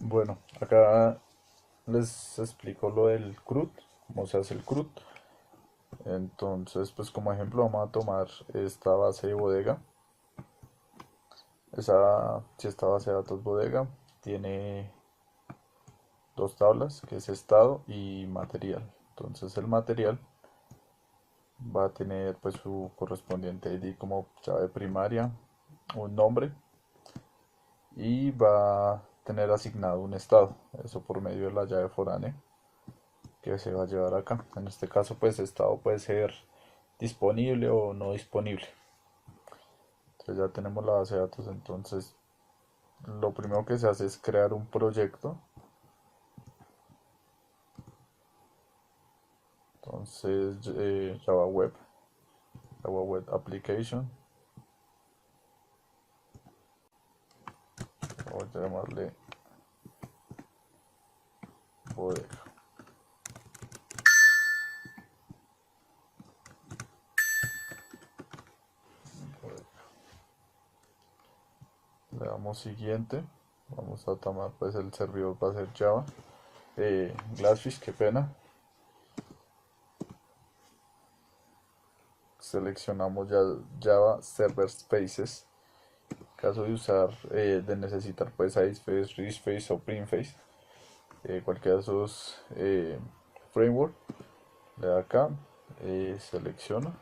Bueno, acá les explico lo del CRUD, cómo se hace el CRUD. Entonces, pues como ejemplo vamos a tomar esta base de bodega. Si esta base de datos bodega tiene dos tablas, que es estado y material. Entonces el material va a tener pues su correspondiente ID como llave primaria, un nombre y va a tener asignado un estado, eso por medio de la llave foránea que se va a llevar acá. En este caso, pues estado puede ser disponible o no disponible. Entonces ya tenemos la base de datos. Entonces lo primero que se hace es crear un proyecto. Entonces Java Web Application, voy a llamarle bodega. Le damos siguiente. Vamos a tomar pues el servidor va a ser Java. Glassfish, qué pena. Seleccionamos ya Java Server Spaces. En caso de usar, de necesitar pues Iceface, Richface o Printface, cualquiera de esos framework, le da acá, selecciona.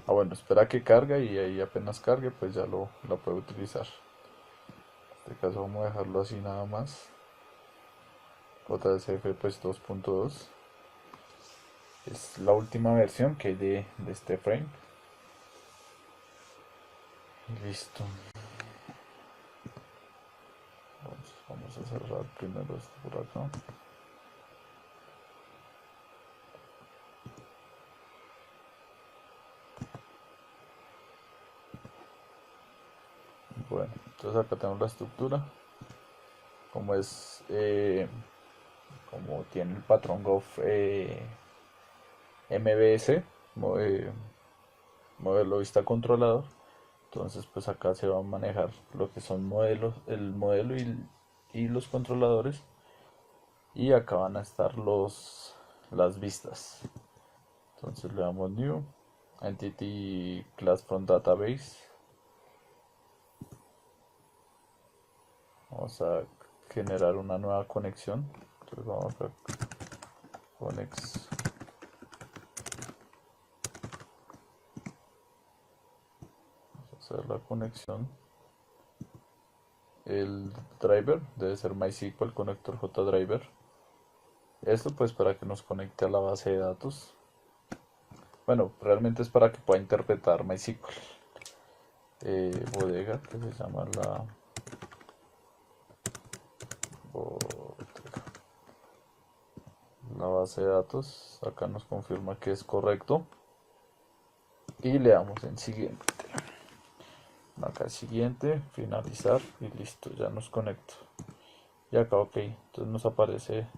Bueno, espera que cargue y ahí apenas cargue pues ya lo puede utilizar. En este caso vamos a dejarlo así nada más. JSF pues 2.2 es la última versión que hay de este frame. Listo. Vamos a cerrar primero esto por acá. Bueno, entonces acá tenemos la estructura. Como es, como tiene el patrón Gov MBS, modelo vista controlador. Entonces pues acá se va a manejar lo que son modelos, el modelo y los controladores. Y acá van a estar las vistas. Entonces le damos New, Entity Class from Database. Vamos a generar una nueva conexión. Entonces vamos a Conex. Vamos a hacer la conexión. El driver debe ser MySQL Connector JDriver. Esto pues para que nos conecte a la base de datos. Bueno, realmente es para que pueda interpretar MySQL. Bodega, que se llama la base de datos. Acá nos confirma que es correcto. Y le damos en siguiente. Acá siguiente, finalizar y listo, ya nos conecto. Y acá ok, entonces nos aparece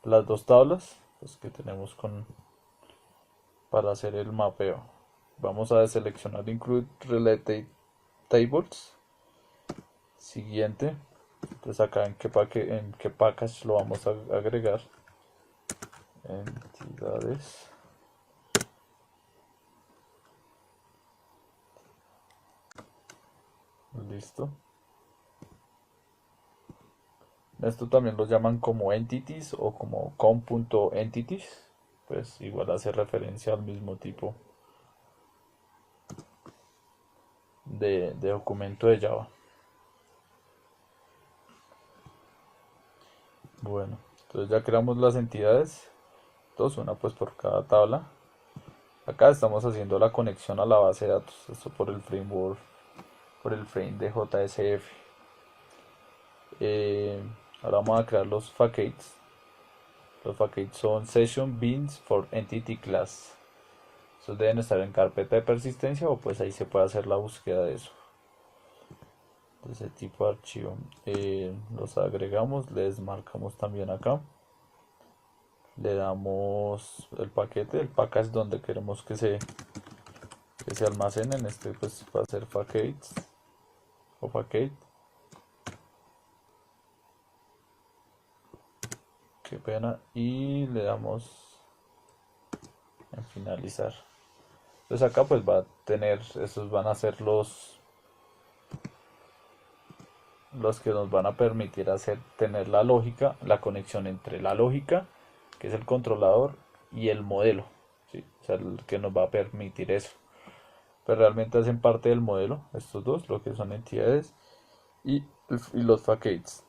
las dos tablas pues, que tenemos para hacer el mapeo. Vamos a deseleccionar Include Related Tables. Siguiente. Entonces acá en qué package lo vamos a agregar. Entidades. Listo. Esto también lo llaman como entities o como com.entities. Pues igual hace referencia al mismo tipo de documento de Java. Bueno, entonces ya creamos las entidades, dos, una pues por cada tabla. Acá estamos haciendo la conexión a la base de datos, esto por el framework, por el frame de JSF. Ahora vamos a crear los facades. Los facades son Session Beans for Entity Class. Estos deben estar en carpeta de persistencia o pues ahí se puede hacer la búsqueda de eso. De ese tipo de archivo. Los agregamos, les marcamos también acá. Le damos el paquete, el package donde queremos que se almacenen. Este pues va a ser facades o facade. qué pena, y le damos en finalizar. Entonces acá pues va a tener, estos van a ser los que nos van a permitir tener la lógica, la conexión entre la lógica, que es el controlador, y el modelo, ¿sí? O sea, el que nos va a permitir eso. Pero realmente hacen parte del modelo, estos dos, lo que son entidades y los facades.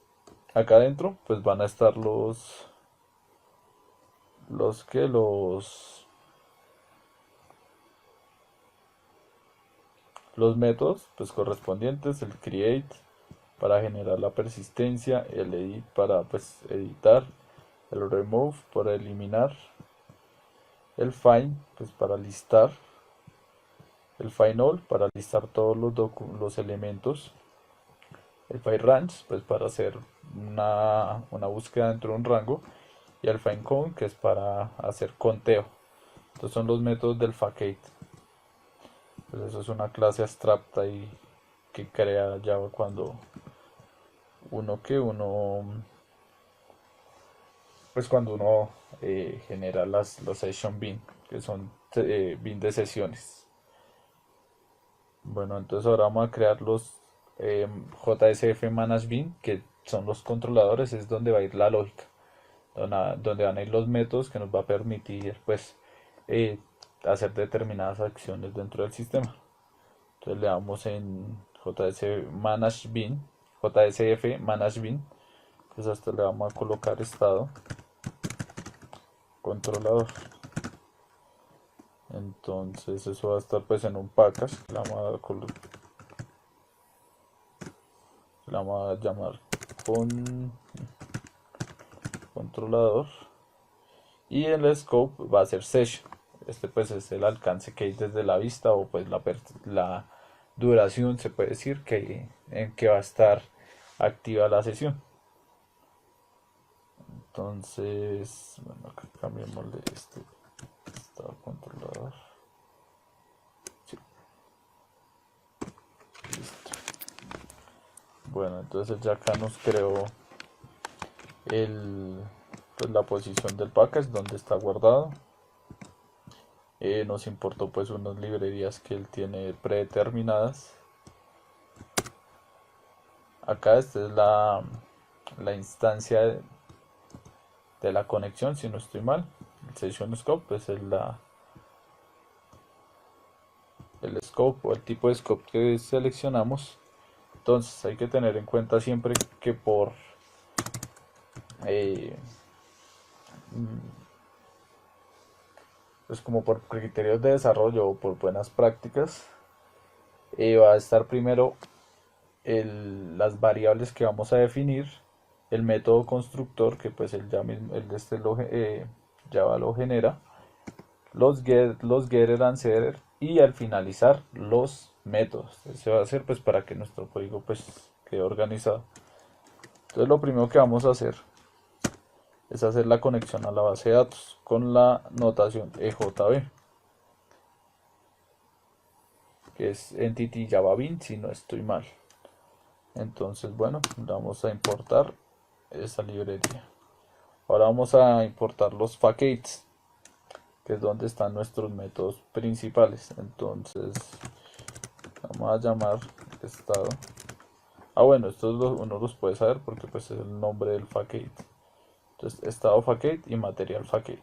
Acá adentro pues van a estar los que los métodos pues correspondientes, el create para generar la persistencia, el edit para pues editar, el remove para eliminar, el find pues para listar, el find all para listar todos los elementos, el find range pues para hacer una búsqueda dentro de un rango, y el find count que es para hacer conteo. Estos son los métodos del facade. Pues eso es una clase abstracta y que crea Java cuando cuando uno genera los session bin, que son bin de sesiones. Bueno, entonces ahora vamos a crear los JSF Manage Bin, que son los controladores, es donde va a ir la lógica, donde van a ir los métodos que nos va a permitir pues eh, hacer determinadas acciones dentro del sistema. Entonces le damos en JSF Manage Bin, pues hasta le vamos a colocar estado controlador. Entonces eso va a estar pues en un package que le vamos a llamar controlador, y el scope va a ser session. Este pues es el alcance que hay desde la vista, o pues la duración, se puede decir, en que va a estar activa la sesión. Entonces, bueno, acá cambiémosle este estado controlador. Sí, listo. Bueno, entonces ya acá nos creó pues la posición del package donde está guardado. Nos importó pues unas librerías que él tiene predeterminadas. Acá esta es la instancia de la conexión, si no estoy mal. El session scope pues es el scope o el tipo de scope que seleccionamos. Entonces hay que tener en cuenta siempre que pues como por criterios de desarrollo o por buenas prácticas, va a estar primero las variables que vamos a definir, el método constructor que pues el Java lo genera, los getter and setter, y al finalizar los métodos. Se va a hacer pues para que nuestro código pues quede organizado. Entonces lo primero que vamos a hacer es hacer la conexión a la base de datos con la notación EJB, que es Entity Java Bin, si no estoy mal. Entonces, bueno, vamos a importar esa librería. Ahora vamos a importar los facades, que es donde están nuestros métodos principales. Entonces, vamos a llamar estado. Bueno, estos uno los puede saber porque pues es el nombre del facade. Entonces, estado facade y material facade.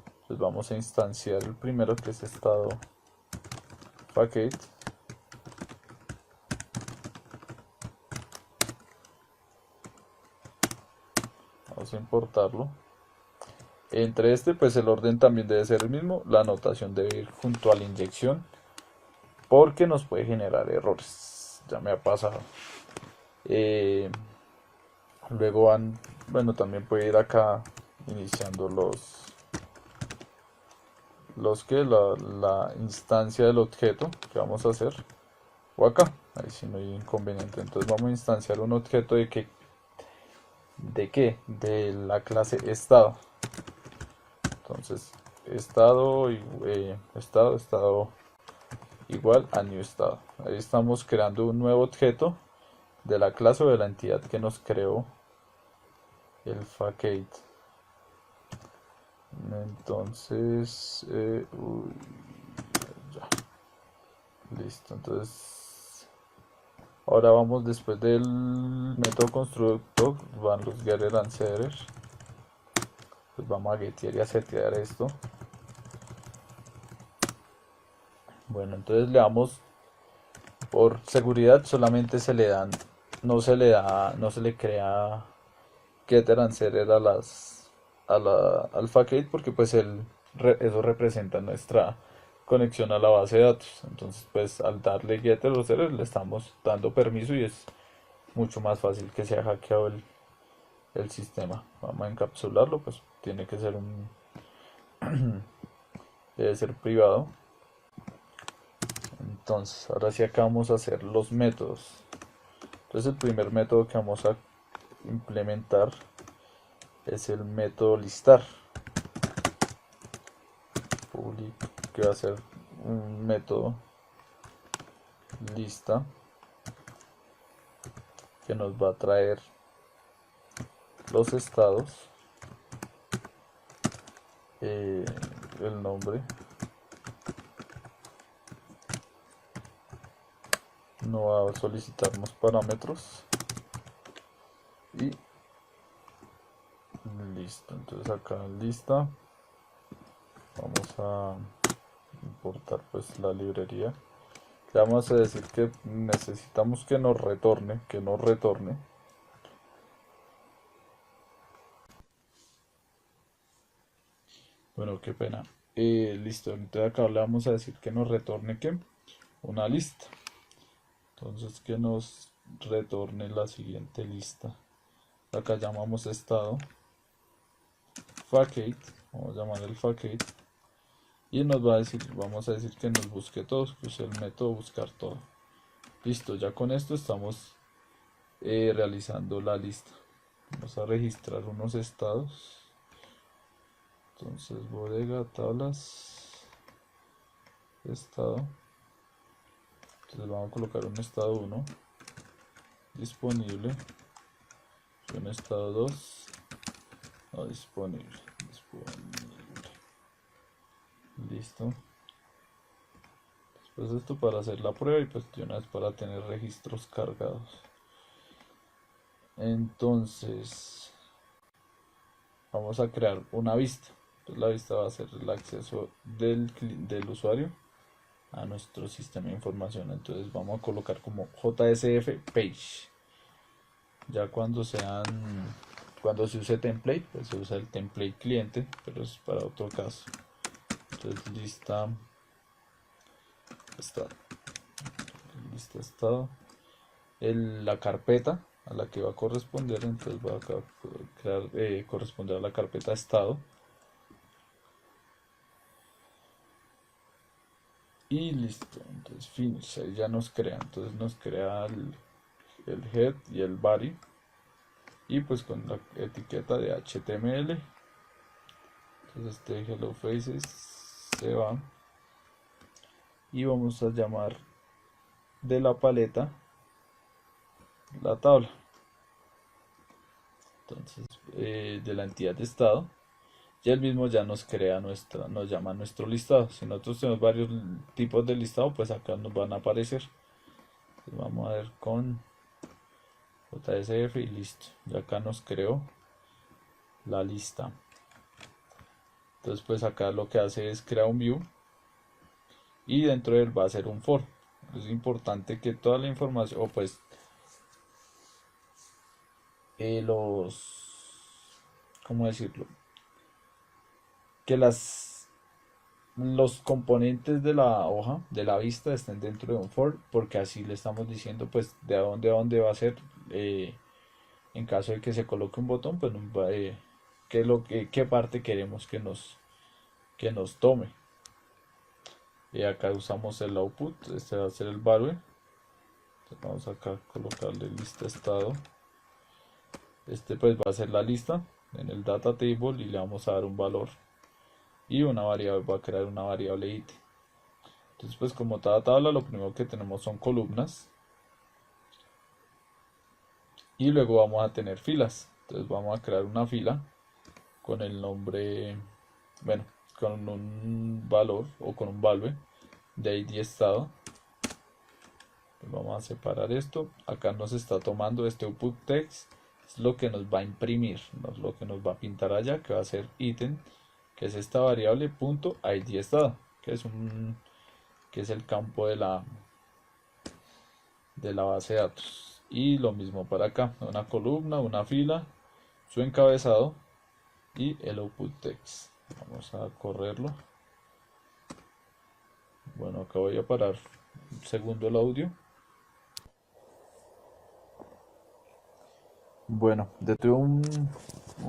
Entonces vamos a instanciar el primero, que es estado facade. Vamos a importarlo. Entre pues el orden también debe ser el mismo. La anotación debe ir junto a la inyección, porque nos puede generar errores. Ya me ha pasado. Luego bueno, también puede ir acá iniciando la instancia del objeto que vamos a hacer, o acá, ahí sí no hay inconveniente. Entonces vamos a instanciar un objeto ¿de qué? De la clase estado. Entonces estado igual a new estado. Ahí estamos creando un nuevo objeto de la clase o de la entidad que nos creó el facade. Entonces, ya, listo. Entonces, ahora vamos después del método constructor, van los getter and setter. Pues vamos a getear y a setear esto. Bueno, entonces le damos, por seguridad solamente se le dan, no se le crea getter and setter a la alpha gate porque pues eso representa nuestra conexión a la base de datos. Entonces pues al darle getter o setter le estamos dando permiso y es mucho más fácil que sea hackeado el sistema. Vamos a encapsularlo, pues tiene que ser debe ser privado. Entonces ahora sí acá vamos a hacer los métodos. Entonces el primer método que vamos a implementar es el método listar public, que va a ser un método lista que nos va a traer los estados, eh, el nombre, no va a solicitarnos parámetros y listo. Entonces acá en lista vamos a importar pues la librería. Le vamos a decir que necesitamos que nos retorne, bueno, qué pena. Listo, entonces acá le vamos a decir que nos retorne que una lista. Entonces que nos retorne la siguiente lista. Acá llamamos estado facade, vamos a llamar el facade y nos va a decir, vamos a decir que nos busque todos, que use el método buscar todo. Listo, ya con esto estamos realizando la lista. Vamos a registrar unos estados. Entonces bodega, tablas, estado. Entonces vamos a colocar un estado 1 disponible y un estado 2 no disponible. Listo. Después esto para hacer la prueba y pues de una vez para tener registros cargados. Entonces vamos a crear una vista. Entonces la vista va a ser el acceso del usuario a nuestro sistema de información. Entonces vamos a colocar como JSF page. Ya cuando se use template, pues se usa el template cliente, pero es para otro caso. Entonces lista estado, la carpeta a la que va a corresponder, entonces va a crear, corresponder a la carpeta estado. Y listo, entonces finish, ahí ya nos crea, entonces nos crea el head y el body y pues con la etiqueta de HTML. Entonces este hello faces se va y vamos a llamar de la paleta la tabla. Entonces de la entidad de estado y el mismo ya nos crea nos llama nuestro listado. Si nosotros tenemos varios tipos de listado, pues acá nos van a aparecer. Entonces vamos a ver con JSF y listo, ya acá nos creó la lista. Entonces pues acá lo que hace es crear un view y dentro de él va a ser un for. Es importante que toda la información, o pues ¿cómo decirlo? Que los componentes de la hoja, de la vista, estén dentro de un for, porque así le estamos diciendo pues de dónde a dónde va a ser, en caso de que se coloque un botón, pues qué parte queremos que nos tome. Y acá usamos el output, este va a ser el value. Entonces vamos acá a colocarle lista estado. Este pues va a ser la lista en el data table y le vamos a dar un valor y una variable, va a crear una variable it. Entonces pues como cada tabla lo primero que tenemos son columnas y luego vamos a tener filas. Entonces vamos a crear una fila con el nombre bueno, con un valor o con un value de ID estado. Pues vamos a separar esto. Acá nos está tomando este output text, es lo que nos va a imprimir, no es lo que nos va a pintar allá, que va a ser ítem, que es esta variable punto ID estado, que es el campo de la base de datos. Y lo mismo para acá, una columna, una fila, su encabezado y el output text. Vamos a correrlo. Bueno, acá voy a parar un segundo el audio. Bueno, detuve un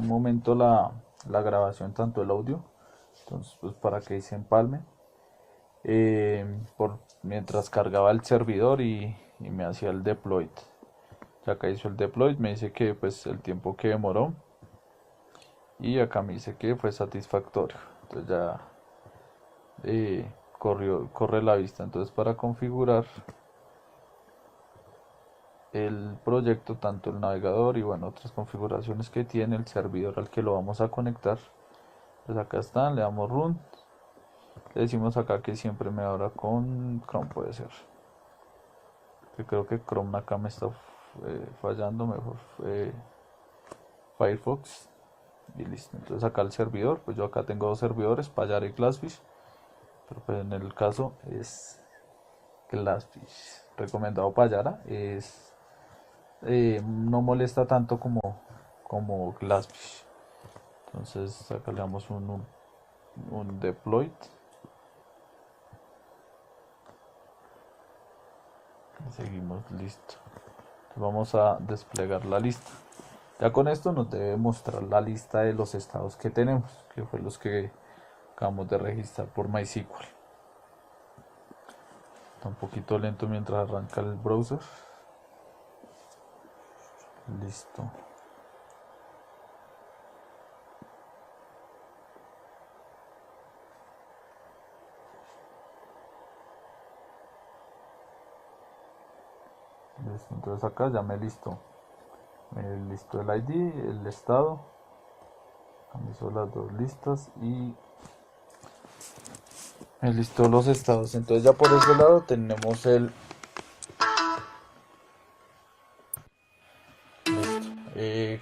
momento la grabación, tanto el audio, entonces pues para que se empalme, mientras cargaba el servidor y me hacía el deploy. Ya acá hizo el deploy, me dice que pues el tiempo que demoró y acá me dice que fue satisfactorio. Entonces ya corre la vista. Entonces para configurar el proyecto, tanto el navegador y bueno, otras configuraciones que tiene el servidor al que lo vamos a conectar, pues acá están, le damos run, le decimos acá que siempre me abra con Chrome, puede ser, que creo que Chrome acá me está fallando, mejor Firefox, y listo. Entonces acá el servidor, pues yo acá tengo dos servidores, Payara y Glassfish, pero pues en el caso es Glassfish. Recomendado Payara, no molesta tanto como Glassfish. Entonces acá le damos un deploy y seguimos, listo. Entonces vamos a desplegar la lista. Ya con esto nos debe mostrar la lista de los estados que tenemos, que fue los que acabamos de registrar por MySQL. Está un poquito lento mientras arranca el browser. Listo. Listo. Entonces acá ya me listó el ID, el estado, me hizo las dos listas y me listó los estados. Entonces ya por ese lado tenemos el listo.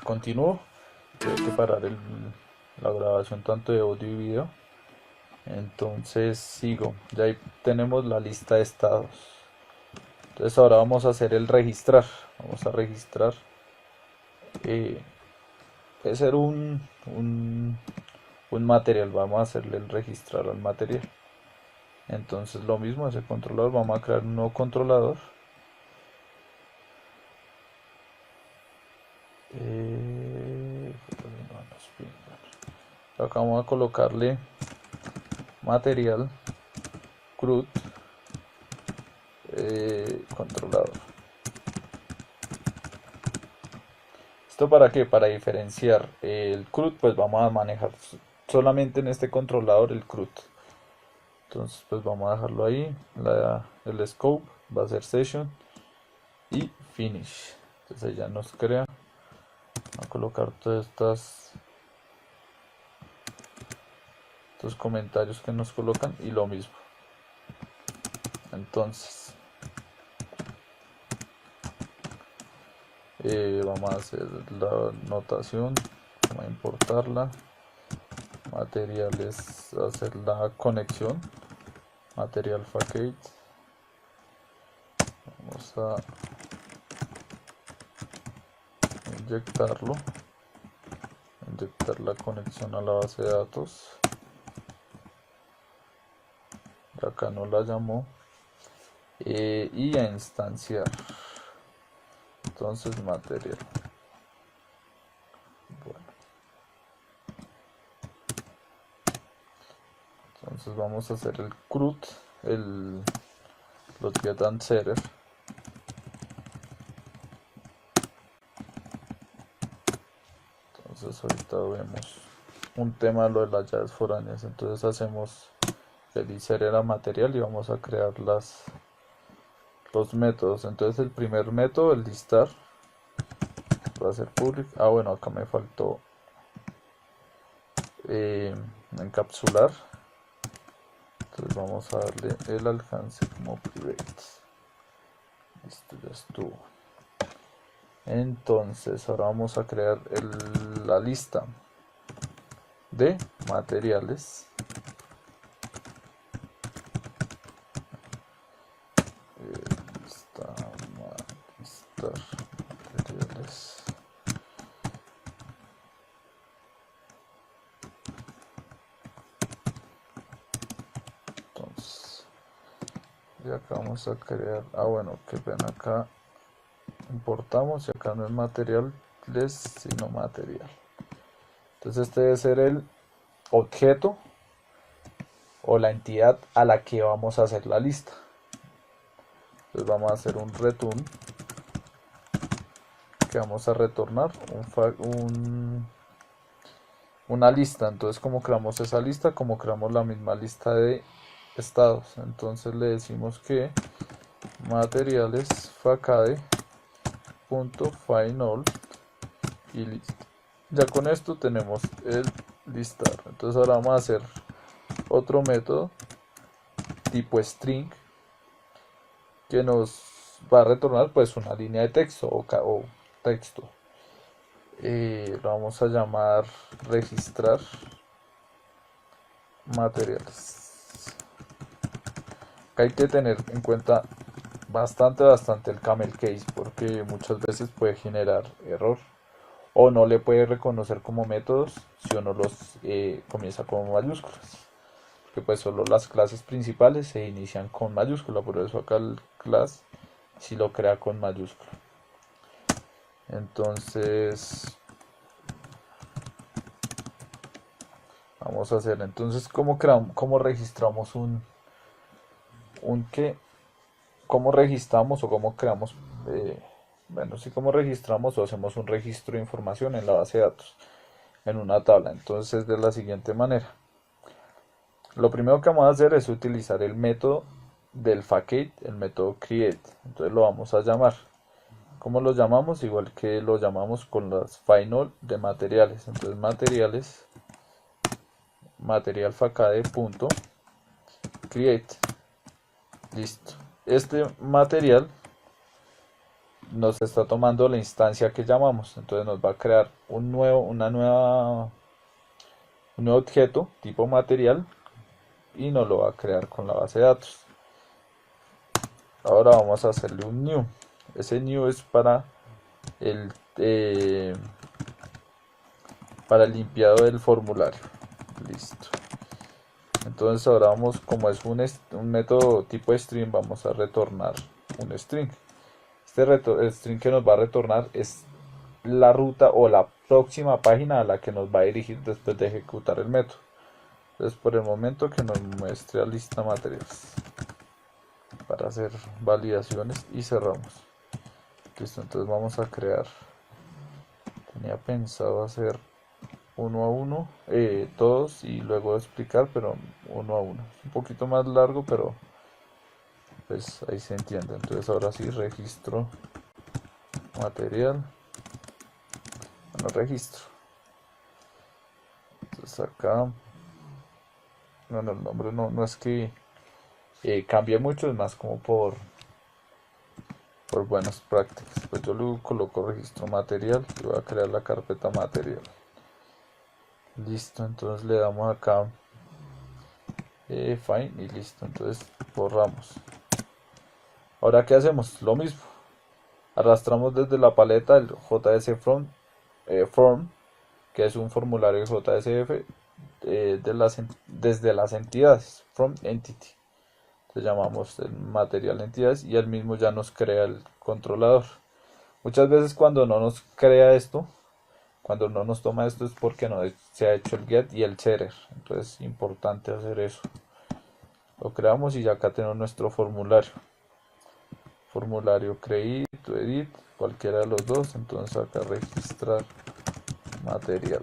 Continúo. Tengo que parar la grabación tanto de audio y video. Entonces sigo. Ya ahí tenemos la lista de estados. Entonces ahora vamos a hacer el registrar. Vamos a registrar. Puede ser un material. Vamos a hacerle el registrar al material. Entonces lo mismo, ese controlador. Vamos a crear un nuevo controlador. Acá vamos a colocarle material CRUD controlador. ¿Esto para qué? Para diferenciar el CRUD, pues vamos a manejar solamente en este controlador el CRUD. Entonces pues vamos a dejarlo ahí. El scope va a ser session y finish. Entonces ya nos crea. Vamos a colocar todas estos comentarios que nos colocan y lo mismo. Entonces vamos a hacer la notación, vamos a importarla. Materiales, hacer la conexión, material facade. Vamos a inyectar la conexión a la base de datos. Acá no la llamó. Y a instanciar. Entonces material. Bueno. Entonces vamos a hacer el CRUD, los get and setter. Entonces ahorita vemos un tema lo de las llaves foráneas. Entonces hacemos el inserir a material y vamos a crear los métodos. Entonces el primer método, el listar, va a ser public. Bueno, acá me faltó encapsular. Entonces vamos a darle el alcance como private. Listo, ya estuvo. Entonces ahora vamos a crear la lista de materiales. Listar materiales. Entonces, y acá vamos a crear, bueno, que ven acá, importamos y acá no es materiales, sino material. Entonces este debe ser el objeto o la entidad a la que vamos a hacer la lista. Entonces vamos a hacer un return que vamos a retornar una lista. Entonces, como creamos esa lista, como creamos la misma lista de estados, entonces le decimos que materiales facade.final y listo. Ya con esto tenemos el listar. Entonces ahora vamos a hacer otro método tipo string que nos va a retornar pues una línea de texto o texto. Lo vamos a llamar registrar materiales. Acá hay que tener en cuenta bastante el camel case porque muchas veces puede generar error o no le puede reconocer como métodos si uno los comienza con mayúsculas, que pues solo las clases principales se inician con mayúscula, por eso acá el class si lo crea con mayúscula. Entonces vamos a hacer entonces cómo registramos cómo registramos o cómo creamos cómo registramos o hacemos un registro de información en la base de datos en una tabla. Entonces de la siguiente manera, lo primero que vamos a hacer es utilizar el método del facade, el método create. Entonces lo vamos a llamar. ¿Cómo lo llamamos? Igual que lo llamamos con las final de materiales. Entonces material facade.create. Listo. Este material nos está tomando la instancia que llamamos. Entonces nos va a crear un nuevo objeto tipo material y nos lo va a crear con la base de datos. Ahora vamos a hacerle un new. Ese new es para el limpiado del formulario. Listo. Entonces ahora vamos, como es un método tipo string, vamos a retornar un string. El string que nos va a retornar es la ruta o la próxima página a la que nos va a dirigir después de ejecutar el método. Entonces por el momento que nos muestre la lista de materiales para hacer validaciones y cerramos. Listo, entonces vamos a crear, tenía pensado hacer uno a uno todos y luego explicar, pero uno a uno es un poquito más largo, pero pues ahí se entiende. Entonces ahora sí registro material, bueno, registro. Entonces acá, bueno, el nombre no es que cambie mucho, es más como por buenas prácticas. Pues yo luego coloco registro material y voy a crear la carpeta material. Listo, entonces le damos acá fine y listo, entonces borramos. Ahora qué hacemos, lo mismo, arrastramos desde la paleta el JS form, que es un formulario JSF desde las entidades from entity. Entonces llamamos el material entidades y el mismo ya nos crea el controlador. Muchas veces cuando no nos crea esto, cuando no nos toma esto es porque no se ha hecho el get y el setter. Entonces es importante hacer eso. Lo creamos y ya acá tenemos nuestro formulario. Formulario create o edit, cualquiera de los dos. Entonces acá registrar material.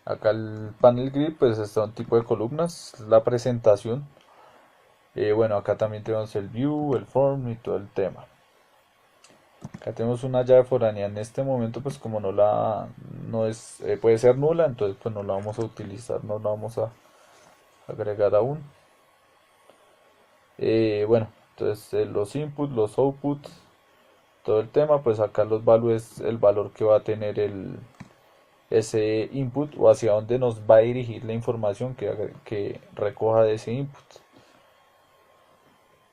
Acá el panel grid pues está un tipo de columnas, la presentación. Bueno, acá también tenemos el view, el form y todo el tema. Acá tenemos una llave foránea. En este momento, pues como no es, puede ser nula, entonces pues no la vamos a utilizar, no la vamos a agregar aún. Bueno, entonces los inputs, los outputs, todo el tema, pues acá los values es el valor que va a tener ese input o hacia dónde nos va a dirigir la información que recoja de ese input.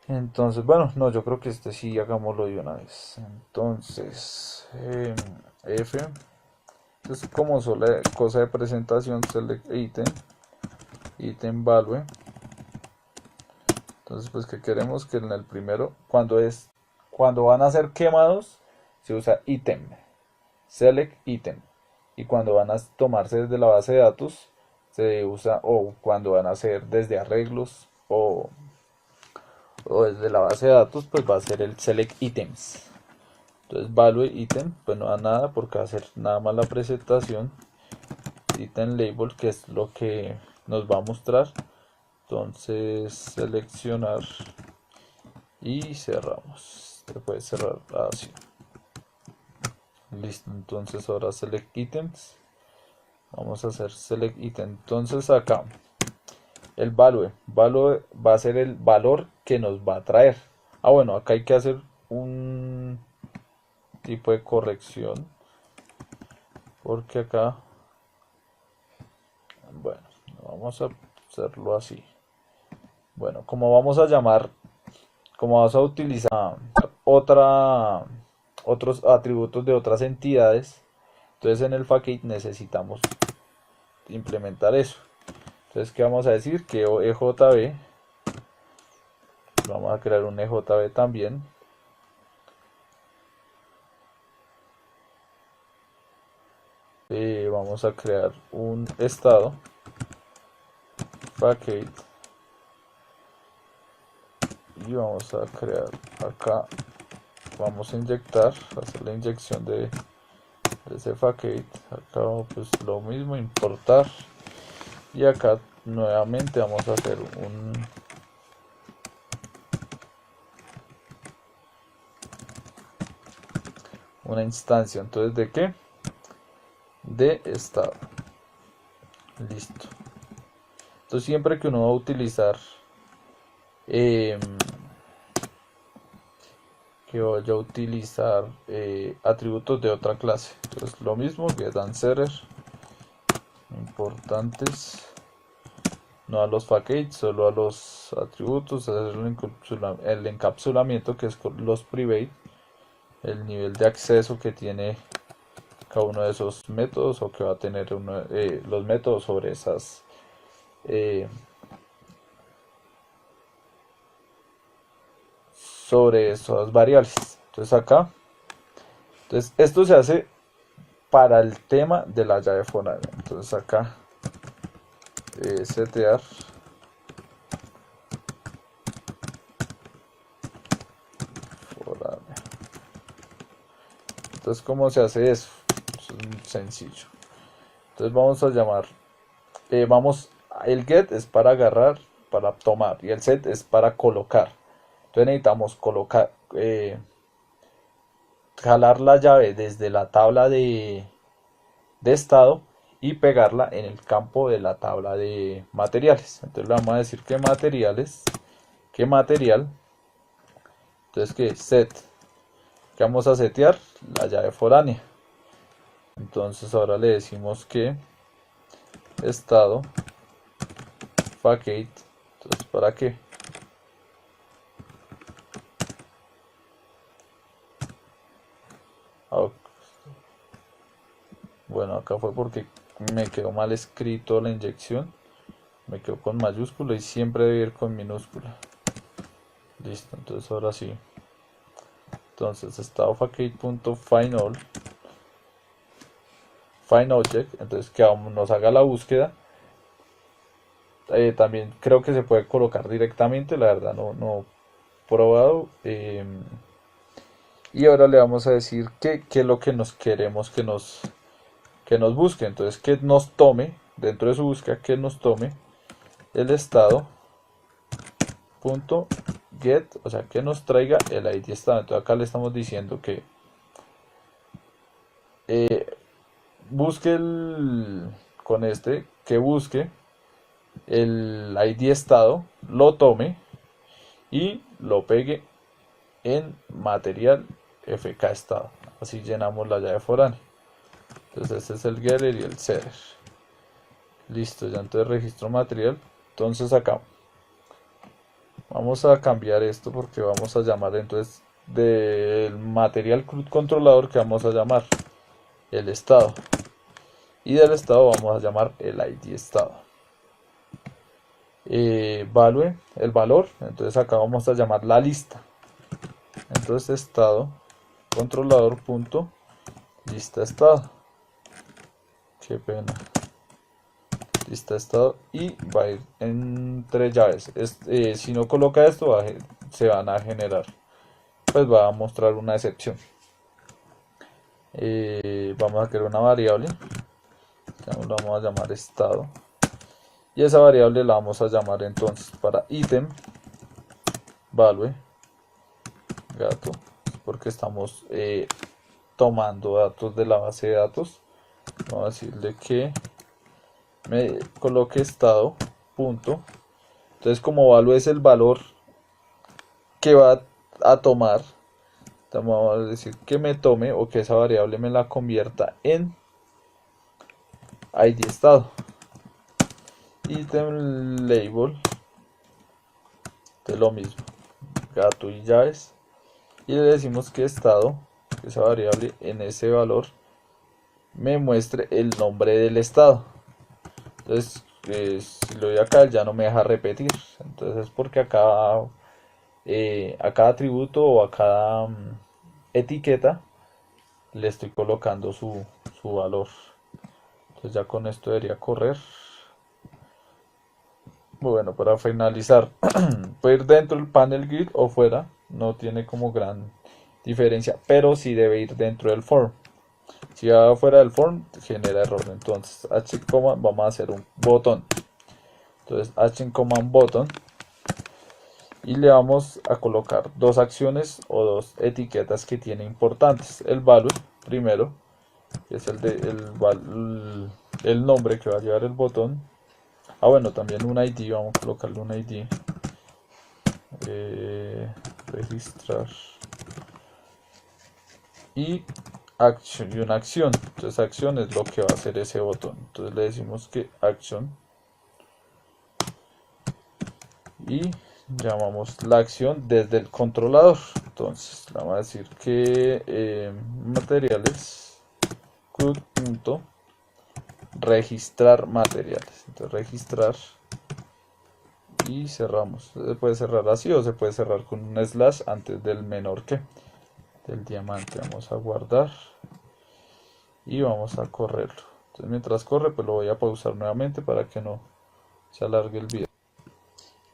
Entonces, bueno, no, yo creo que este sí hagámoslo de una vez. Entonces, F, entonces como sola cosa de presentación, select item, item value. Entonces, pues que queremos que en el primero, cuando van a ser quemados, se usa item, select item. Y cuando van a tomarse desde la base de datos, se usa, o cuando van a ser desde arreglos o desde la base de datos, pues va a ser el select items. Entonces value item, pues no da nada porque va a ser nada más la presentación. Item label, que es lo que nos va a mostrar. Entonces seleccionar y cerramos. Se puede cerrar así. Listo, entonces ahora select items. Vamos a hacer select item. Entonces acá el value va a ser el valor que nos va a traer. Ah, bueno, acá hay que hacer un tipo de corrección porque acá, bueno, vamos a hacerlo así. Bueno, como vamos a llamar, como vamos a utilizar otros atributos de otras entidades, entonces en el facade necesitamos implementar eso. Entonces, ¿qué vamos a decir? Que EJB, vamos a crear un EJB también. Vamos a crear un estado facade y vamos a crear acá, vamos a inyectar, hacer la inyección de ese facade. Acá pues lo mismo, importar, y acá nuevamente vamos a hacer una instancia. Entonces, ¿de qué? De estado. Listo. Entonces, siempre que uno va a utilizar atributos de otra clase, entonces lo mismo, get answerer, importantes, no a los facades, solo a los atributos, hacer el encapsulamiento, que es con los private, el nivel de acceso que tiene cada uno de esos métodos, o que va a tener los métodos sobre esas variables. Entonces acá, entonces esto se hace para el tema de la llave foránea. Entonces acá setear foránea. Entonces, ¿cómo se hace eso? Eso es muy sencillo. Entonces vamos a llamar, el get es para agarrar, para tomar, y el set es para colocar. Entonces necesitamos colocar, jalar la llave desde la tabla de estado y pegarla en el campo de la tabla de materiales. Entonces le vamos a decir que materiales, que material, entonces que set, que vamos a setear la llave foránea. Entonces ahora le decimos que estado facade, entonces para qué, bueno, acá fue porque me quedó mal escrito la inyección, me quedó con mayúscula y siempre debe ir con minúscula. Listo, entonces ahora sí. Entonces estado facade.find find object, entonces que nos haga la búsqueda. También creo que se puede colocar directamente, la verdad no probado. Y ahora le vamos a decir qué es lo que nos queremos que nos busque. Entonces que nos tome, dentro de su búsqueda, que nos tome el estado punto get, o sea que nos traiga el ID estado. Entonces acá le estamos diciendo que eh, busque con este, que busque el ID estado, lo tome y lo pegue en material FK estado. Así llenamos la llave foránea. Entonces este es el getter y el setter. Listo, ya entonces registro material. Entonces acá vamos a cambiar esto porque vamos a llamar entonces del material controlador que vamos a llamar el estado. Y del estado vamos a llamar el ID estado. Value, el valor, entonces acá vamos a llamar la lista. Entonces estado controlador punto lista estado. Qué pena. Lista estado y va a ir entre llaves. Si no coloca esto se van a generar, pues va a mostrar una excepción. Vamos a crear una variable, la vamos a llamar estado, y esa variable la vamos a llamar entonces para ítem value gato, porque estamos tomando datos de la base de datos. Vamos a decirle que me coloque estado punto, entonces como value es el valor que va a tomar, vamos a decir que me tome o que esa variable me la convierta en ID estado. Item label de lo mismo, gato y llaves, y le decimos que estado, que esa variable en ese valor me muestre el nombre del estado. Entonces si lo doy acá ya no me deja repetir, entonces es porque acá a cada atributo o a cada etiqueta le estoy colocando su valor. Entonces ya con esto debería correr. Bueno, para finalizar, puede ir dentro del panel grid o fuera, no tiene como gran diferencia, pero sí debe ir dentro del form. Si va fuera del form, genera error. Entonces, h command, vamos a hacer un botón. Entonces, h command botón, y le vamos a colocar dos acciones o dos etiquetas que tiene importantes. El value, primero, que es el nombre que va a llevar el botón. Bueno, también un ID, vamos a colocarle un ID. Registrar. Y una acción. Entonces acción es lo que va a hacer ese botón. Entonces le decimos que action. Y llamamos la acción desde el controlador. Entonces le vamos a decir que materiales registrar materiales. Entonces registrar y cerramos. Se puede cerrar así o se puede cerrar con un slash antes del menor que del diamante. Vamos a guardar y vamos a correrlo. Entonces mientras corre, pues lo voy a pausar nuevamente para que no se alargue el video.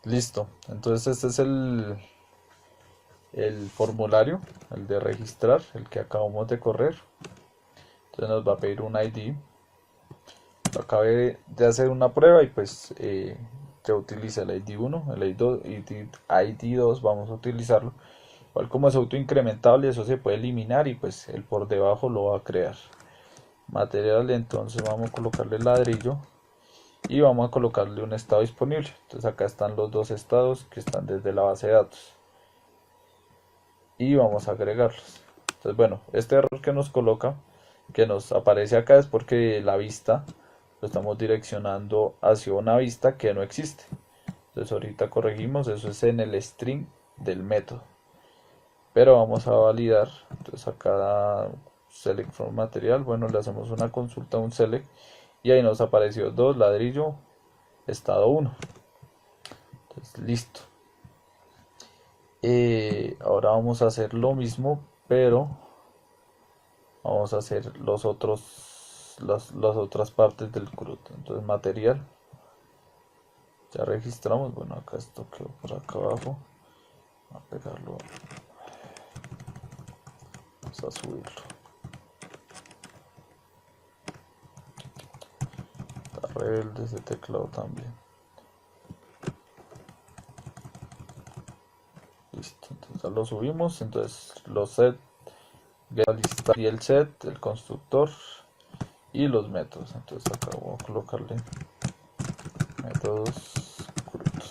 Listo, entonces este es el formulario, el de registrar, el que acabamos de correr. Entonces nos va a pedir un ID. Acabé de hacer una prueba y pues ya utiliza el ID 1, el ID 2 vamos a utilizarlo. Igual como es autoincrementable, eso se puede eliminar y pues el por debajo lo va a crear. Material, entonces vamos a colocarle ladrillo y vamos a colocarle un estado disponible. Entonces acá están los dos estados que están desde la base de datos y vamos a agregarlos. Entonces bueno, este error que nos coloca, que nos aparece acá, es porque la vista lo estamos direccionando hacia una vista que no existe. Entonces ahorita corregimos, eso es en el string del método, pero vamos a validar. Entonces acá select from material, bueno, le hacemos una consulta a un select y ahí nos apareció 2 ladrillo estado 1. Entonces listo. Ahora vamos a hacer lo mismo, pero vamos a hacer las otras partes del CRUD. Entonces material, ya registramos. Bueno, acá esto quedó por acá abajo. A pegarlo, vamos a subirlo. Está rebelde ese teclado también. Listo, entonces ya lo subimos. Entonces los set la lista y el set, el constructor y los métodos. Entonces acá voy a colocarle métodos CRUD.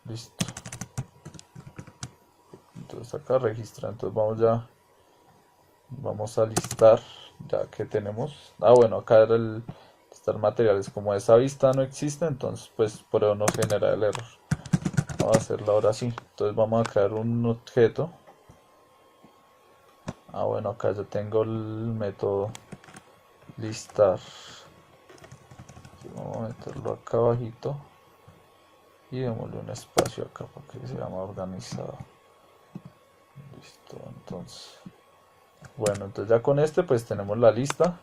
Listo. Entonces acá registra. Entonces vamos a listar ya que tenemos. Bueno, acá era el listar materiales. Como esa vista no existe, entonces pues por eso nos genera el error. Vamos a hacerlo ahora sí. Entonces vamos a crear un objeto. Bueno, acá ya tengo el método listar. Vamos a meterlo acá abajito y démosle un espacio acá para que sea más organizado. Listo, entonces bueno, entonces ya con este pues tenemos la lista.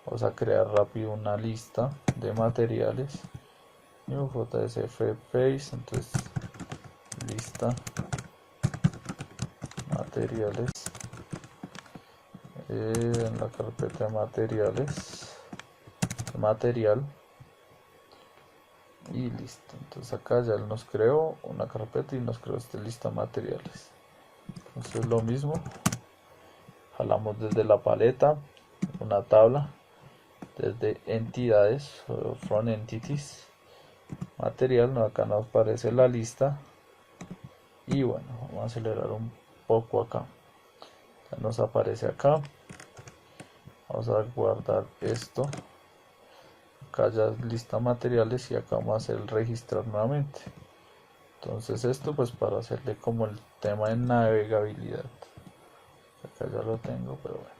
Vamos a crear rápido una lista de materiales. New JSF Face, entonces lista materiales. En la carpeta de materiales, material, y listo. Entonces acá ya nos creó una carpeta y nos creó esta lista de materiales. Entonces lo mismo, jalamos desde la paleta una tabla, desde entidades, from entities, material, acá nos aparece la lista. Y bueno, vamos a acelerar un poco acá, ya nos aparece acá. Vamos a guardar esto. Acá ya lista materiales y acá vamos a hacer el registrar nuevamente. Entonces esto pues para hacerle como el tema de navegabilidad. Acá ya lo tengo, pero bueno.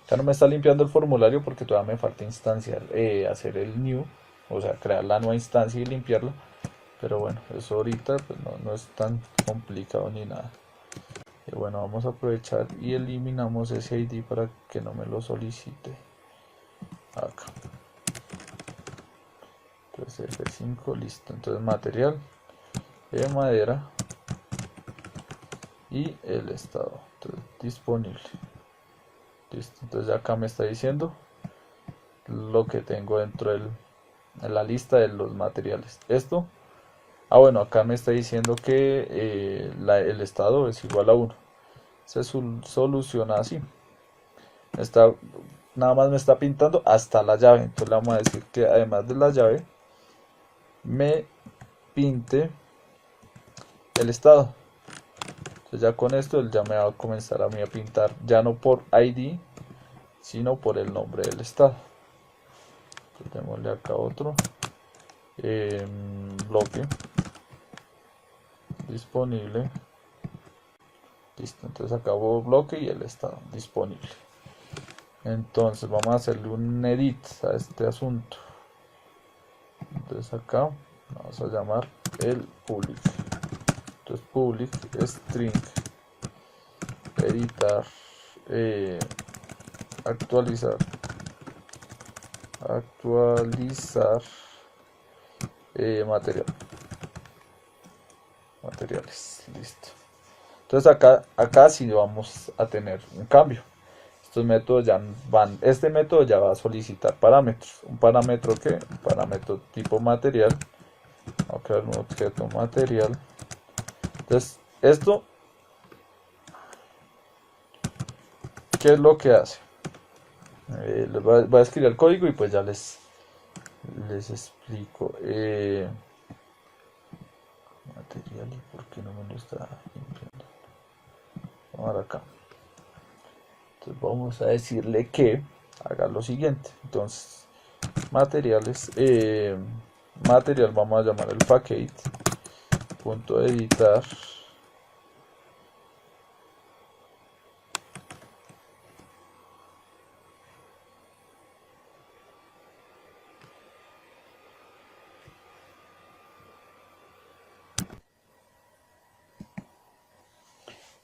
Acá no me está limpiando el formulario porque todavía me falta instanciar, hacer el new, o sea, crear la nueva instancia y limpiarla. Pero bueno, eso ahorita pues no es tan complicado ni nada. Y bueno, vamos a aprovechar y eliminamos ese ID para que no me lo solicite. Acá. Entonces F5, listo. Entonces material de madera y el estado. Entonces, disponible. Listo. Entonces acá me está diciendo lo que tengo dentro de la lista de los materiales. Esto. Bueno, acá me está diciendo que el estado es igual a 1. Se soluciona así. Nada más me está pintando hasta la llave. Entonces le vamos a decir que además de la llave me pinte el estado. Entonces ya con esto él ya me va a comenzar a mí a pintar, ya no por ID, sino por el nombre del estado. Entonces démosle acá otro bloque disponible. Listo, entonces acabo bloque y el estado disponible. Entonces vamos a hacerle un edit a este asunto. Entonces acá vamos a llamar el public. Entonces public string editar, actualizar materiales, listo. Entonces acá sí vamos a tener un cambio. Estos métodos ya este método ya va a solicitar parámetros. Un parámetro que, un parámetro tipo material. Vamos a crear un objeto material. Entonces esto, ¿qué es lo que hace? Les voy a escribir el código y pues ya les explico. Material, y por qué no me lo está limpiando. Vamos a acá. Entonces vamos a decirle que haga lo siguiente. Entonces materiales, material vamos a llamar el package punto editar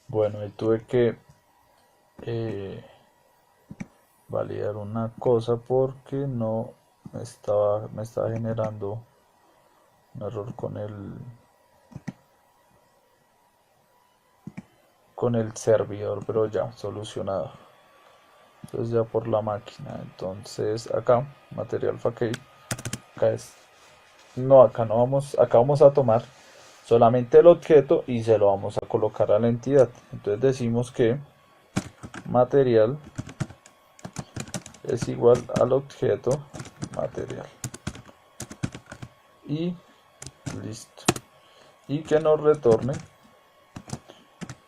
bueno, ahí tuve que validar una cosa porque no me estaba generando un error con el servidor, pero ya solucionado. Entonces ya por la máquina. Entonces acá material package, acá no vamos, acá vamos a tomar solamente el objeto y se lo vamos a colocar a la entidad. Entonces decimos que material es igual al objeto material y listo, y que nos retorne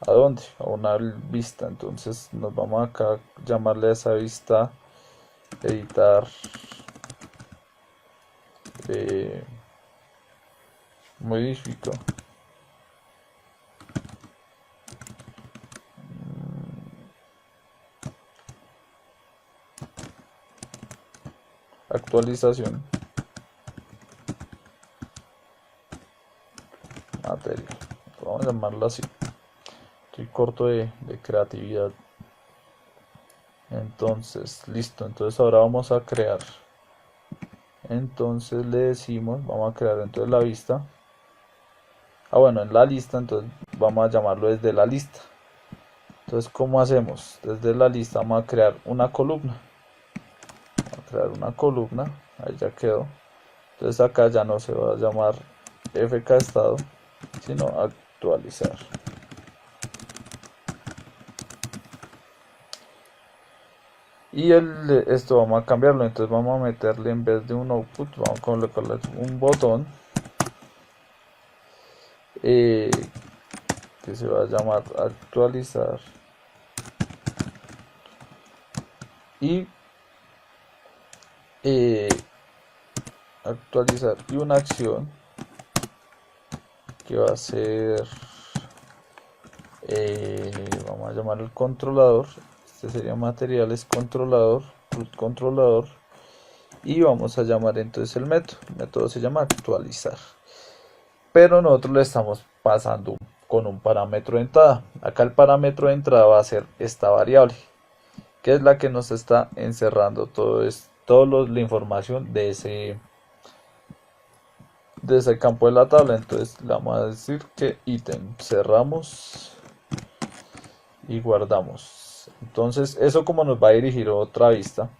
¿a dónde? A una vista. Entonces nos vamos acá a llamarle a esa vista editar modifico actualización material, vamos a llamarlo así. Estoy corto de creatividad. Entonces listo, entonces ahora vamos a crear, entonces le decimos, vamos a crear entonces la vista, bueno, en la lista, entonces vamos a llamarlo desde la lista. Entonces, ¿cómo hacemos? Desde la lista vamos a crear una columna. Ahí ya quedó. Entonces acá ya no se va a llamar fk estado, sino actualizar. Y esto vamos a cambiarlo, entonces vamos a meterle en vez de un output, vamos a colocarle un botón que se va a llamar actualizar y actualizar y una acción que va a ser vamos a llamar el controlador. Este sería materiales controlador, controlador, y vamos a llamar entonces el método se llama actualizar, pero nosotros le estamos pasando con un parámetro de entrada. Acá el parámetro de entrada va a ser esta variable, que es la que nos está encerrando toda la información de ese campo de la tabla. Entonces le vamos a decir que ítem, cerramos y guardamos. Entonces eso como nos va a dirigir a otra vista.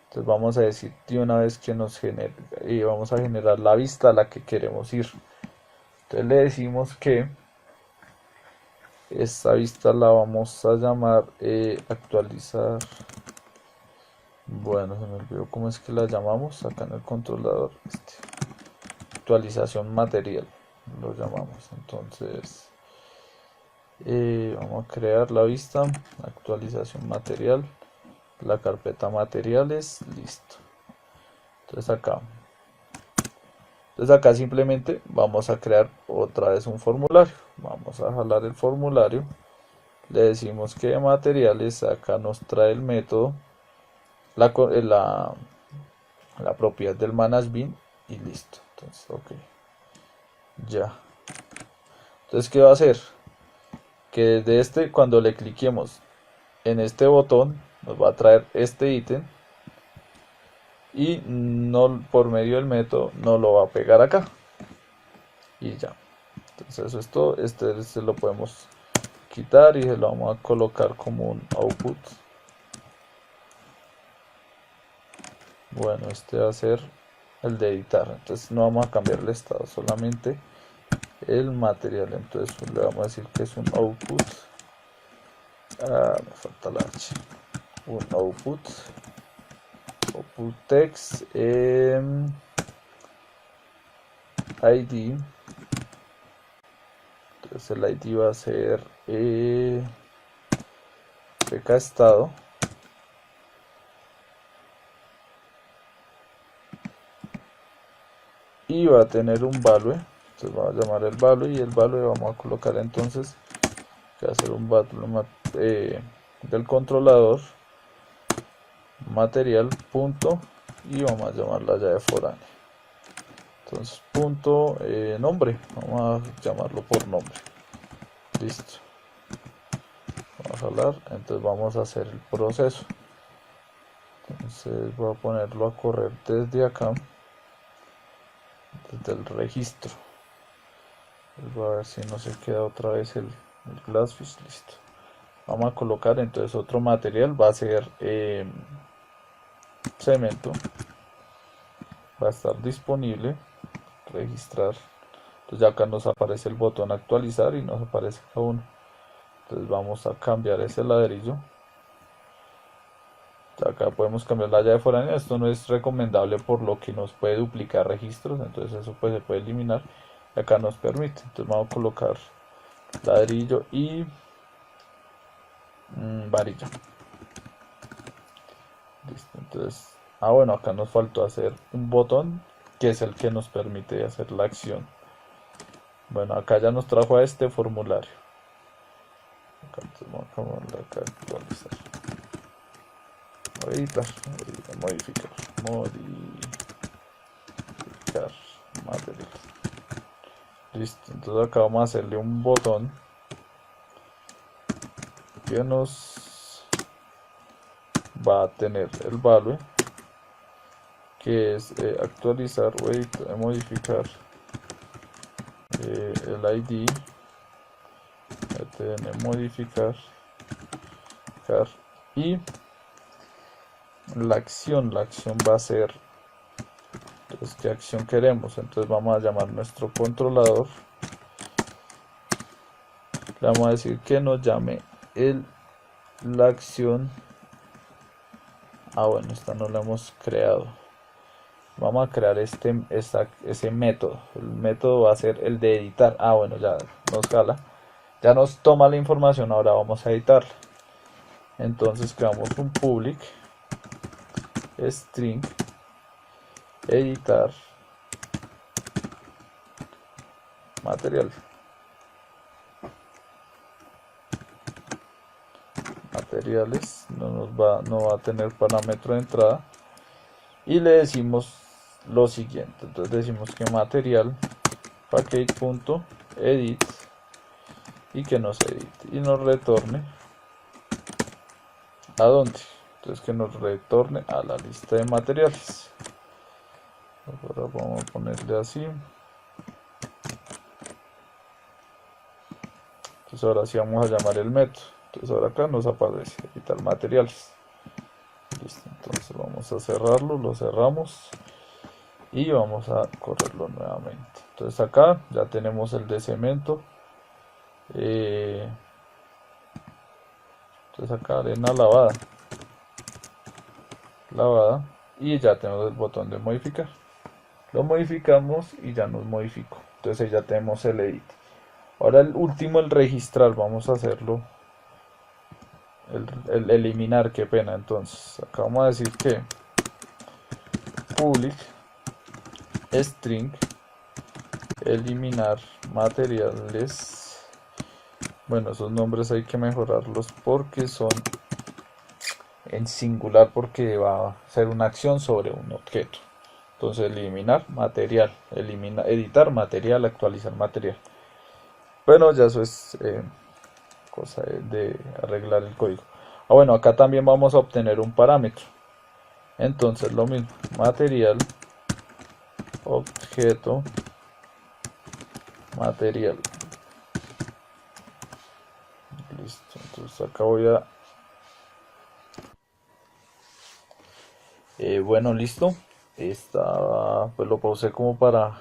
Entonces vamos a decir de una vez que nos genere, y vamos a generar la vista a la que queremos ir. Entonces le decimos que esta vista la vamos a llamar actualizar. Bueno, se me olvidó cómo es que la llamamos acá en el controlador. Actualización material lo llamamos. Entonces vamos a crear la vista actualización material, la carpeta materiales, listo. Entonces acá simplemente vamos a crear otra vez un formulario. Vamos a jalar el formulario, le decimos que de materiales, acá nos trae el método, la propiedad del management y listo. Entonces ok, ya. Entonces ¿qué va a hacer? Que desde cuando le cliquemos en este botón nos va a traer este ítem y no, por medio del método no lo va a pegar acá y ya. Entonces eso es todo. Este lo podemos quitar y se lo vamos a colocar como un output. Bueno, este va a ser el de editar, entonces no vamos a cambiar el estado, solamente el material. Entonces le vamos a decir que es un output, me falta la H, un output text ID. Entonces el ID va a ser pk estado y va a tener un value. Entonces vamos a llamar el value y el value vamos a colocar entonces que va a ser un value del controlador material punto y vamos a llamar la llave foránea. Entonces punto nombre, vamos a llamarlo por nombre, listo. Vamos a hablar, entonces vamos a hacer el proceso. Entonces voy a ponerlo a correr desde acá, desde el registro. Voy a ver si no se queda otra vez el Glassfish, listo. Vamos a colocar entonces otro material, va a ser cemento, va a estar disponible, registrar Entonces ya acá nos aparece el botón actualizar y nos aparece cada uno. Entonces vamos a cambiar ese ladrillo. Acá podemos cambiar la llave foránea. Esto no es recomendable por lo que nos puede duplicar registros, entonces eso pues se puede eliminar. Y acá nos permite. Entonces vamos a colocar ladrillo y varilla. Listo. Entonces, bueno, acá nos faltó hacer un botón que es el que nos permite hacer la acción. Bueno, acá ya nos trajo a este formulario. Acá, entonces vamos a actualizar. Editar, modificar material. Listo, entonces acá vamos a hacerle un botón que nos va a tener el value, que es actualizar o editar, modificar el ID, modificar y la acción va a ser, entonces, ¿qué acción queremos? Entonces vamos a llamar nuestro controlador, le vamos a decir que nos llame la acción. Bueno, esta no la hemos creado. Vamos a crear ese método. El método va a ser el de editar. Bueno, ya nos jala, ya nos toma la información. Ahora vamos a editarla. Entonces creamos un public string editar material. Materiales, no va a tener parámetro de entrada, y le decimos lo siguiente. Entonces decimos que material package.edit y que nos edite y nos retorne ¿a dónde? Entonces que nos retorne a la lista de materiales. Ahora vamos a ponerle así. Entonces ahora sí vamos a llamar el método. Entonces ahora acá nos aparece editar materiales. Listo, entonces vamos a cerrarlo, lo cerramos y vamos a correrlo nuevamente. Entonces acá ya tenemos el de cemento. Entonces acá arena lavada y ya tenemos el botón de modificar. Lo modificamos y ya nos modificó. Entonces ya tenemos el edit. Ahora el último, el registrar, vamos a hacerlo. El eliminar, qué pena. Entonces acá vamos a decir que public string eliminar materiales. Bueno, esos nombres hay que mejorarlos porque son en singular, porque va a ser una acción sobre un objeto. Entonces eliminar material, editar material, actualizar material. Bueno, ya eso es cosa de arreglar el código. Bueno, acá también vamos a obtener un parámetro. Entonces lo mismo, material, objeto, material. Listo, entonces acá voy a... bueno, listo. Pues lo pausé como para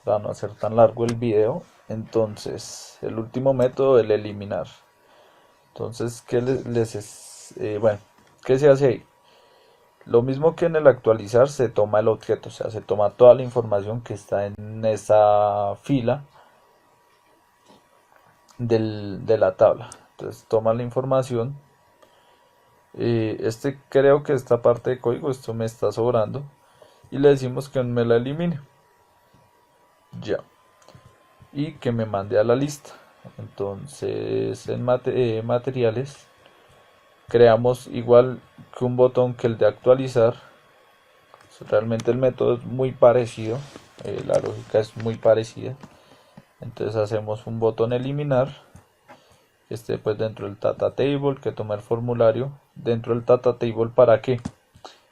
no hacer tan largo el video. Entonces, el último método, el eliminar. Entonces, bueno, ¿qué se hace ahí? Lo mismo que en el actualizar, se toma el objeto, o sea, se toma toda la información que está en esa fila de la tabla. Entonces toma la información. Creo que esta parte de código, esto me está sobrando, y le decimos que me la elimine. Ya. Y que me mande a la lista. Entonces en materiales creamos igual que un botón que el de actualizar. Realmente el método es muy parecido, la lógica es muy parecida. Entonces hacemos un botón eliminar, pues dentro del data table, que toma el formulario dentro del data table. ¿Para qué?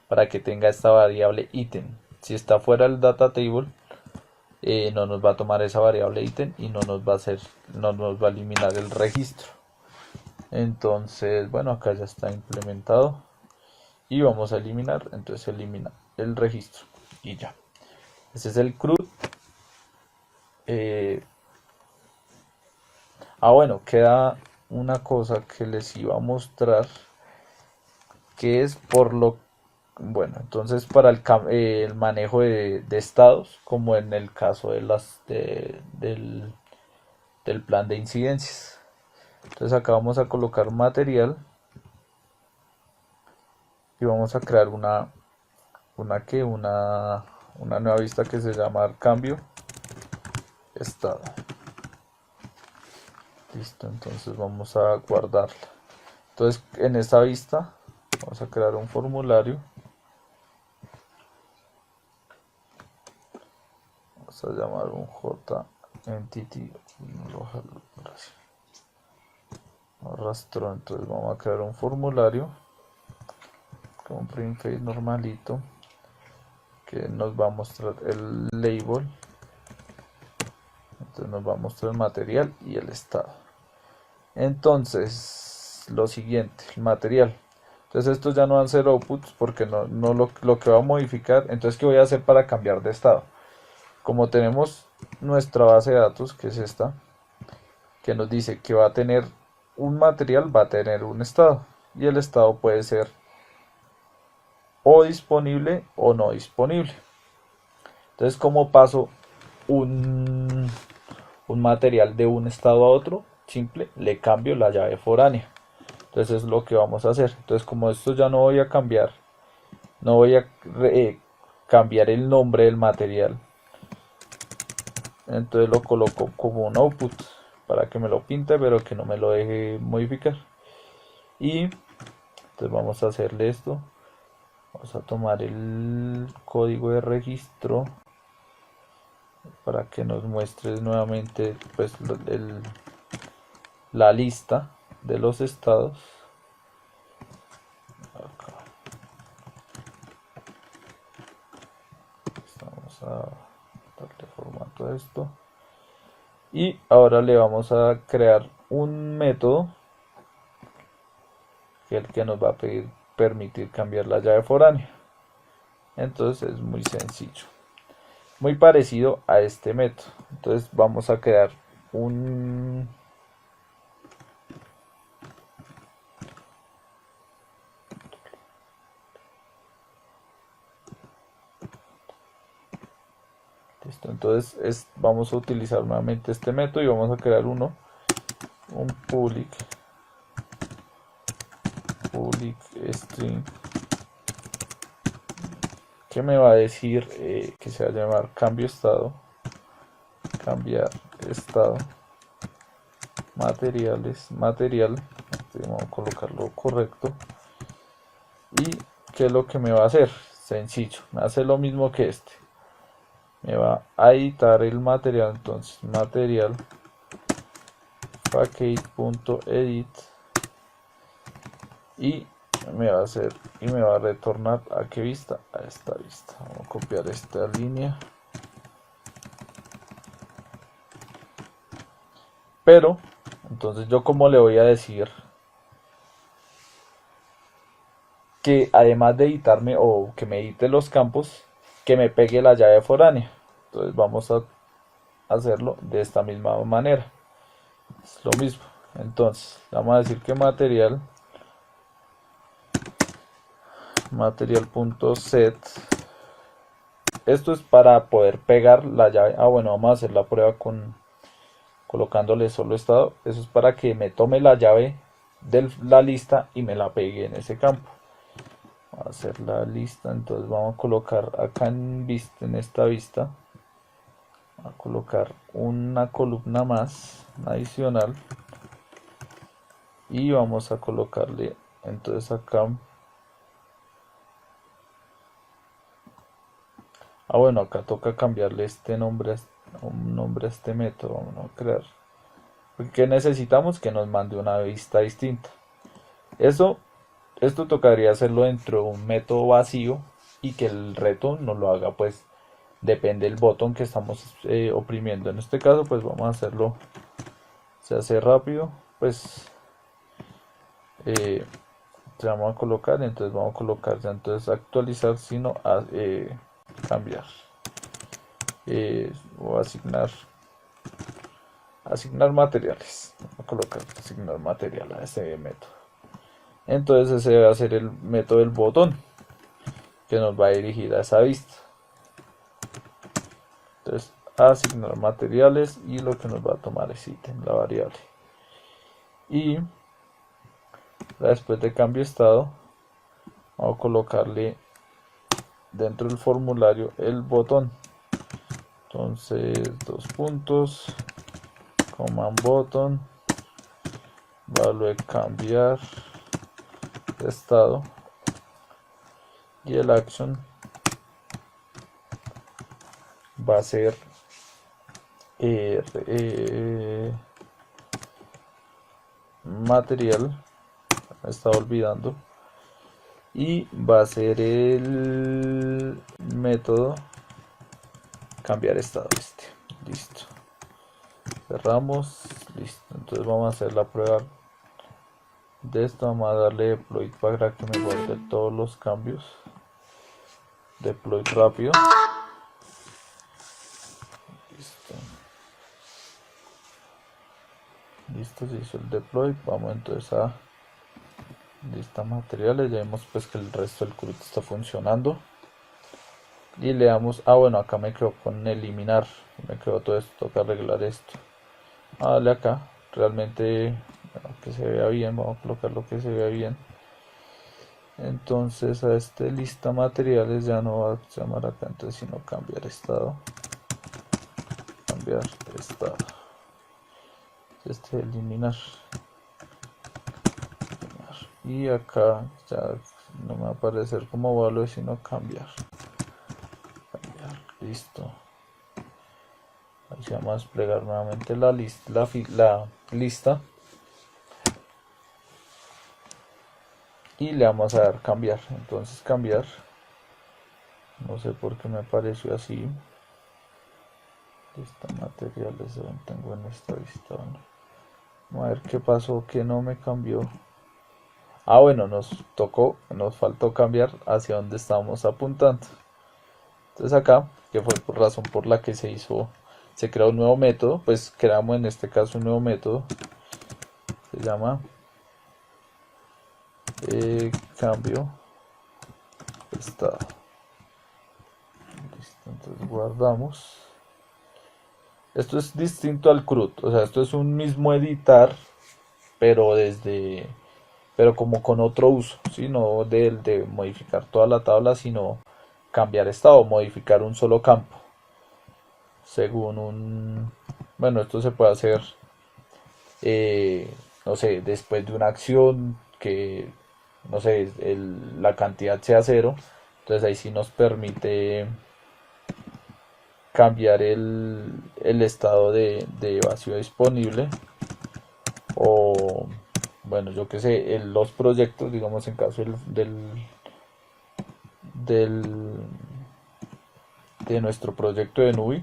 Para que tenga esta variable ítem. Si está fuera del data table, no nos va a tomar esa variable ítem y no nos va a eliminar el registro. Entonces, bueno, acá ya está implementado y vamos a eliminar. Entonces elimina el registro y ya. Ese es el CRUD Eh, bueno, queda una cosa que les iba a mostrar, que es por lo... Bueno, entonces para el manejo de estados, como en el caso del plan de incidencias. Entonces acá vamos a colocar material y vamos a crear una nueva vista que se llama cambio estado. Listo, entonces vamos a guardarla. Entonces en esta vista vamos a crear un formulario. Vamos a llamar un J entity. Arrastró, entonces vamos a crear un formulario con un print face normalito que nos va a mostrar el label. Entonces nos va a mostrar el material y el estado. Entonces lo siguiente, el material. Entonces estos ya no van a ser outputs porque no lo que va a modificar. Entonces, ¿qué voy a hacer para cambiar de estado? Como tenemos nuestra base de datos, que es esta, que nos dice que va a tener un material, va a tener un estado, y el estado puede ser o disponible o no disponible. Entonces, ¿cómo paso un material de un estado a otro? Simple, le cambio la llave foránea. Entonces es lo que vamos a hacer. Entonces, como esto ya no voy a cambiar, no voy a cambiar el nombre del material, entonces lo coloco como un output para que me lo pinte, pero que no me lo deje modificar. Y entonces vamos a hacerle esto. Vamos a tomar el código de registro para que nos muestre nuevamente pues la lista de los estados. Acá. Vamos a darle formato a esto. Y ahora le vamos a crear un método que es el que nos va a permitir cambiar la llave foránea. Entonces es muy sencillo, muy parecido a este método. Entonces vamos a crear un listo. Entonces vamos a utilizar nuevamente este método y vamos a crear un public string que me va a decir que se va a llamar cambiar estado material. Vamos a colocarlo correcto. Y qué es lo que me va a hacer, sencillo, me hace lo mismo que este, me va a editar el material. Entonces material package.edit y me va a hacer y me va a retornar a qué vista, a esta vista. Vamos a copiar esta línea, pero entonces yo como le voy a decir que además de editarme o que me edite los campos, que me pegue la llave foránea. Entonces vamos a hacerlo de esta misma manera, es lo mismo. Entonces vamos a decir que material.set, esto es para poder pegar la llave. Bueno, vamos a hacer la prueba colocándole solo estado. Eso es para que me tome la llave de la lista y me la pegue en ese campo. Vamos a hacer la lista. Entonces vamos a colocar acá en esta vista, a colocar una columna más, adicional, y vamos a colocarle entonces acá. Bueno, acá toca cambiarle este nombre, un nombre a este método. Vamos a crear, porque necesitamos que nos mande una vista distinta. Esto tocaría hacerlo dentro de un método vacío y que el reto no lo haga, pues depende del botón que estamos oprimiendo. En este caso pues vamos a hacerlo, se hace rápido, pues vamos a colocar, entonces vamos a colocar ya, entonces actualizar, sino cambiar, o asignar asignar materiales. Voy a colocar asignar material a este método. Entonces ese va a ser el método del botón que nos va a dirigir a esa vista. Entonces asignar materiales y lo que nos va a tomar es ítem, la variable. Y después de cambio estado, vamos a colocarle dentro del formulario el botón. Entonces dos puntos, command button, value de cambiar de estado, y el action va a ser material, me estaba olvidando, y va a ser el método cambiar estado listo, cerramos, listo. Entonces vamos a hacer la prueba de esto, vamos a darle deploy para que me guarde todos los cambios, deploy rápido, listo, se hizo el deploy. Vamos entonces a lista materiales, ya vemos pues que el resto del CRUD está funcionando, y le damos, bueno, acá me quedo con eliminar, me quedó todo esto, toca arreglar esto, dale acá, realmente bueno, que se vea bien, vamos a colocar lo que se vea bien. Entonces a este lista materiales ya no va a llamar acá, entonces sino cambiar estado, eliminar, y acá ya no me va a aparecer como value sino cambiar, listo. Ahí vamos a desplegar nuevamente la lista y le vamos a dar cambiar. Entonces cambiar, no sé por qué me apareció así, lista materiales, tengo en esta vista, vamos a ver qué pasó que no me cambió. Bueno, nos faltó cambiar hacia donde estábamos apuntando. Entonces acá, que fue por razón por la que se creó un nuevo método, pues creamos en este caso un nuevo método, se llama cambio estado. Listo, entonces guardamos. Esto es distinto al CRUD, o sea, esto es un mismo editar, pero como con otro uso, ¿sí? No de modificar toda la tabla, sino cambiar estado, modificar un solo campo según bueno, esto se puede hacer no sé, después de una acción que no sé, la cantidad sea cero, entonces ahí sí nos permite cambiar el estado de vacío disponible, o bueno, yo que sé, los proyectos, digamos en caso de nuestro proyecto de Nubi,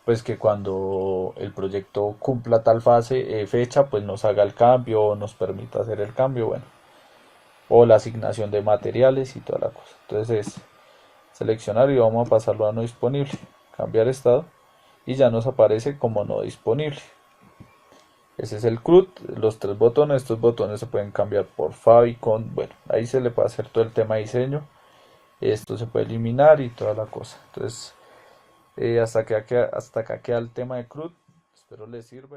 pues que cuando el proyecto cumpla tal fecha, pues nos haga el cambio, nos permita hacer el cambio, bueno, o la asignación de materiales y toda la cosa. Entonces es seleccionar y vamos a pasarlo a no disponible, cambiar estado, y ya nos aparece como no disponible. Ese es el CRUD, los tres botones. Estos botones se pueden cambiar por favicon, bueno, ahí se le puede hacer todo el tema de diseño. Esto se puede eliminar y toda la cosa. Entonces hasta acá queda el tema de CRUD, espero les sirva.